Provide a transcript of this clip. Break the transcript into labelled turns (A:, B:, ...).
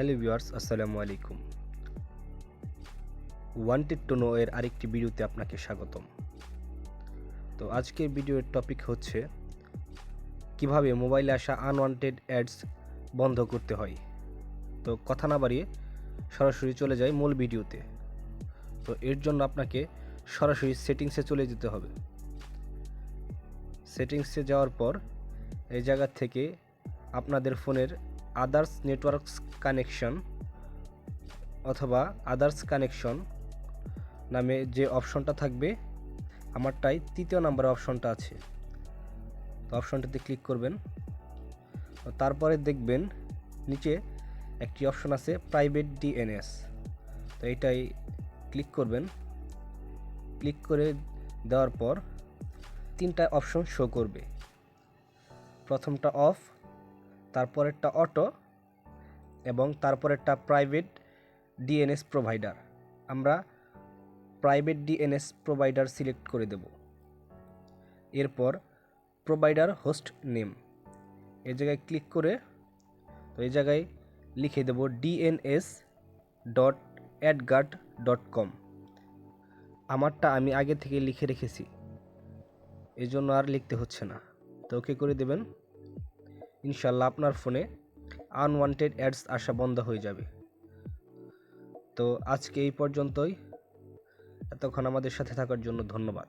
A: Hello viewers, আসসালামু আলাইকুম। Wanted to know এর আরেকটি ভিডিওতে আপনাকে স্বাগতম। তো আজকের ভিডিওর টপিক হচ্ছে কিভাবে মোবাইলে আসা আনওয়ান্টেড অ্যাডস বন্ধ করতে হয়। তো কথা না বাড়িয়ে সরাসরি চলে যাই মূল ভিডিওতে। তো এর জন্য আপনাকে সরাসরি সেটিংসে চলে যেতে হবে। সেটিংসে যাওয়ার পর এই জায়গা থেকে আপনাদের ফোনের আদার্স নেটওয়ার্কস কানেকশন অথবা আদার্স কানেকশন নামে যে অপশনটা থাকবে, আমারটাই 3য় নম্বরের অপশনটা আছে। তো অপশনটাতে ক্লিক করবেন। তারপরে দেখবেন নিচে একটি অপশন আছে প্রাইভেট ডিএনএস। তো এইটাই ক্লিক করবেন। ক্লিক করে দেওয়ার পর 3টা অপশন শো করবে। প্রথমটা অফ, তারপরেরটা অটো এবং তারপরেরটা প্রাইভেট ডিএনএস প্রোভাইডার। আমরা প্রাইভেট ডিএনএস প্রোভাইডার সিলেক্ট করে দেব। এরপর প্রোভাইডার হোস্ট নেম, এই জায়গায় ক্লিক করে তো এই জায়গায় লিখে দেব dns.adguard.com। আমারটা আমি আগে থেকে লিখে রেখেছি, এই জন্য আর লিখতে হচ্ছে না। তো ওকে করে দেবেন। ইনশাল্লাহ আপনার ফোনে আনওয়ান্টেড অ্যাডস আসা বন্ধ হয়ে যাবে। তো আজকে এই পর্যন্তই। এতক্ষণ আমাদের সাথে থাকার জন্য ধন্যবাদ।